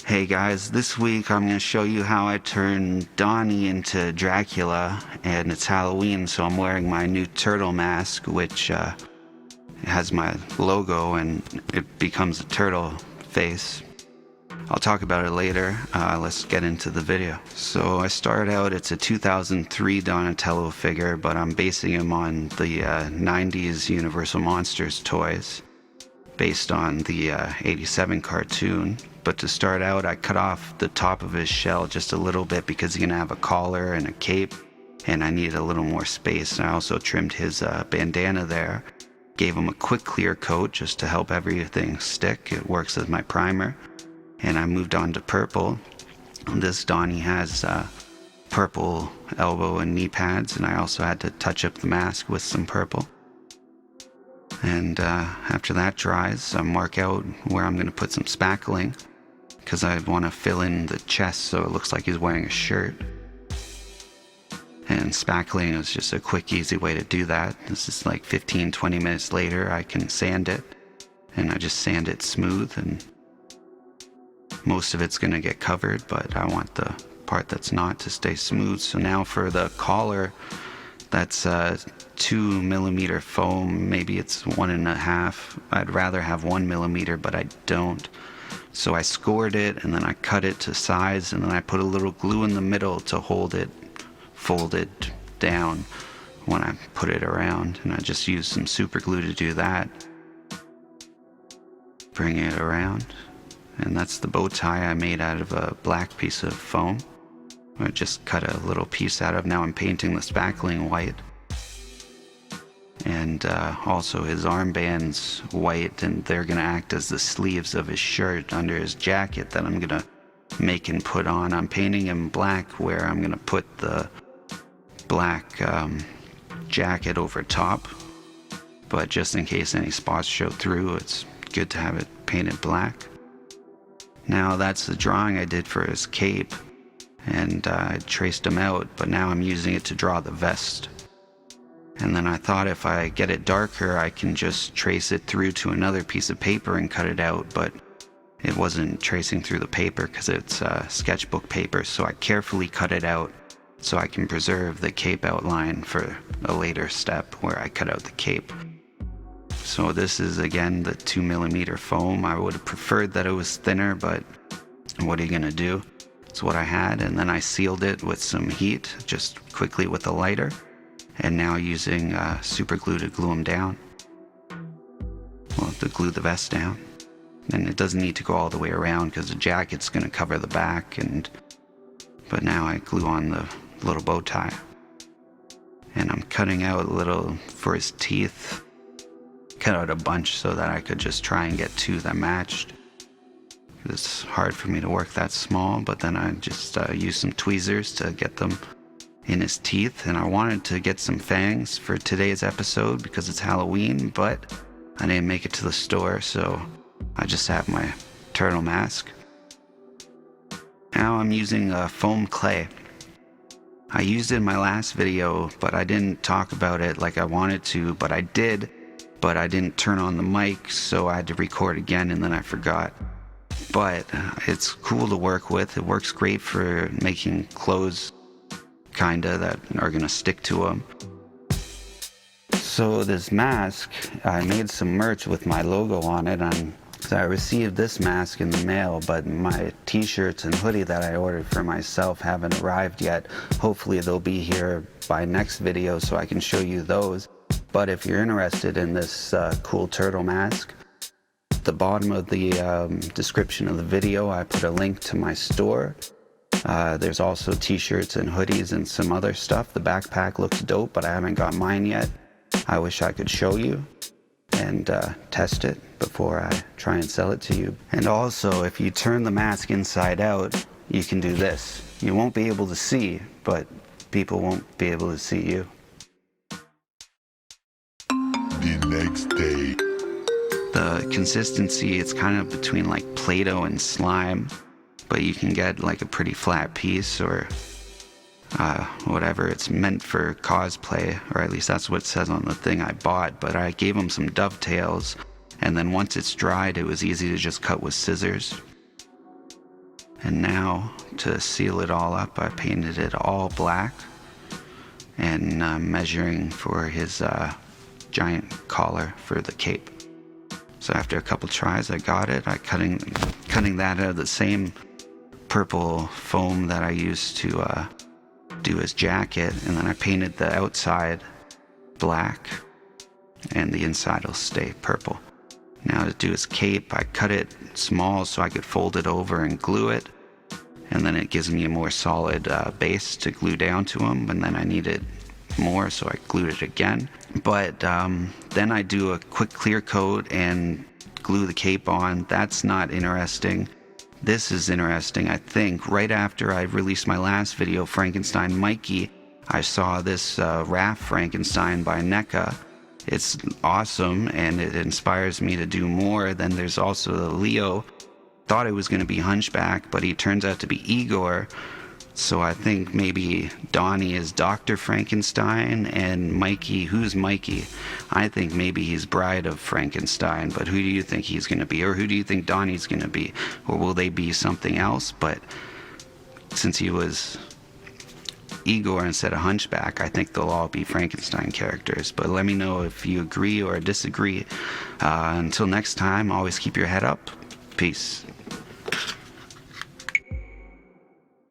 Hey guys, this week I'm going to show you how I turned Donnie into Dracula, and it's Halloween, so I'm wearing my new turtle mask, which has my logo and it becomes a turtle face. I'll talk about it later. Let's get into the video. So I start out, it's a 2003 Donatello figure, but I'm basing him on the 90s Universal Monsters toys, based on the 87 cartoon. But to start out, I cut off the top of his shell just a little bit because he's gonna have a collar and a cape, and I needed a little more space. And I also trimmed his bandana there, gave him a quick clear coat just to help everything stick. It works as my primer. And I moved on to purple. This Donnie has purple elbow and knee pads, and I also had to touch up the mask with some purple. And after that dries, I mark out where I'm going to put some spackling, because I want to fill in the chest so it looks like he's wearing a shirt. And spackling is just a quick, easy way to do that. This is like 15-20 minutes later. I can sand it, and I just sand it smooth, and most of it's going to get covered, but I want the part that's not to stay smooth. So now for the collar, that's 2 millimeter foam, maybe it's 1.5. I'd rather have 1 millimeter, but I don't. So I scored it, and then I cut it to size, and then I put a little glue in the middle to hold it folded down when I put it around. And I just used some super glue to do that. Bring it around. And that's the bow tie I made out of a black piece of foam. I just cut a little piece out of. Now I'm painting the spackling white. And also his armbands white, and they're going to act as the sleeves of his shirt under his jacket that I'm going to make and put on. I'm painting him black where I'm going to put the black jacket over top. But just in case any spots show through, it's good to have it painted black. Now that's the drawing I did for his cape, and I traced him out, but now I'm using it to draw the vest. And then I thought if I get it darker, I can just trace it through to another piece of paper and cut it out, but it wasn't tracing through the paper because it's sketchbook paper, so I carefully cut it out so I can preserve the cape outline for a later step where I cut out the cape. So this is again the 2 millimeter foam. I would have preferred that it was thinner, but what are you gonna do? It's what I had. And then I sealed it with some heat, just quickly with a lighter, and now using super glue to glue them down. Well, to glue the vest down. And it doesn't need to go all the way around because the jacket's gonna cover the back, but now I glue on the little bow tie. And I'm cutting out a little for his teeth. Cut out a bunch so that I could just try and get 2 that matched. It's hard for me to work that small, but then I just used some tweezers to get them in his teeth. And I wanted to get some fangs for today's episode because it's Halloween, but I didn't make it to the store, so I just have my turtle mask. Now I'm using foam clay. I used it in my last video, but I didn't talk about it like I wanted to, but I did. But I didn't turn on the mic, so I had to record again, and then I forgot. But it's cool to work with. It works great for making clothes, kinda, that are gonna stick to them. So this mask, I made some merch with my logo on it. So I received this mask in the mail, but my t-shirts and hoodie that I ordered for myself haven't arrived yet. Hopefully they'll be here by next video so I can show you those. But if you're interested in this cool turtle mask, at the bottom of the description of the video, I put a link to my store. There's also t-shirts and hoodies and some other stuff. The backpack looks dope, but I haven't got mine yet. I wish I could show you and test it before I try and sell it to you. And also, if you turn the mask inside out, you can do this. You won't be able to see, but people won't be able to see you. The next day. The consistency, it's kind of between like Play-Doh and slime, but you can get like a pretty flat piece or whatever. It's meant for cosplay, or at least that's what it says on the thing I bought. But I gave them some dovetails, and then once it's dried, it was easy to just cut with scissors. And now, to seal it all up, I painted it all black, and I'm measuring for his giant collar for the cape. So after a couple tries, I got it. Cutting that out of the same purple foam that I used to do his jacket, and then I painted the outside black, and the inside will stay purple. Now to do his cape, I cut it small so I could fold it over and glue it, and then it gives me a more solid base to glue down to him, and then I needed more, so I glued it again. But then I do a quick clear coat and glue the cape on. That's not interesting. This is interesting. I think right after I released my last video, Frankenstein Mikey, I saw this Raft Frankenstein by NECA. It's awesome, and it inspires me to do more. Then there's also the Leo. Thought it was going to be Hunchback, but he turns out to be Igor. So I think maybe Donnie is Dr. Frankenstein, and Mikey, who's Mikey? I think maybe he's Bride of Frankenstein, but who do you think he's going to be? Or who do you think Donnie's going to be? Or will they be something else? But since he was Igor instead of Hunchback, I think they'll all be Frankenstein characters. But let me know if you agree or disagree. Until next time, always keep your head up. Peace.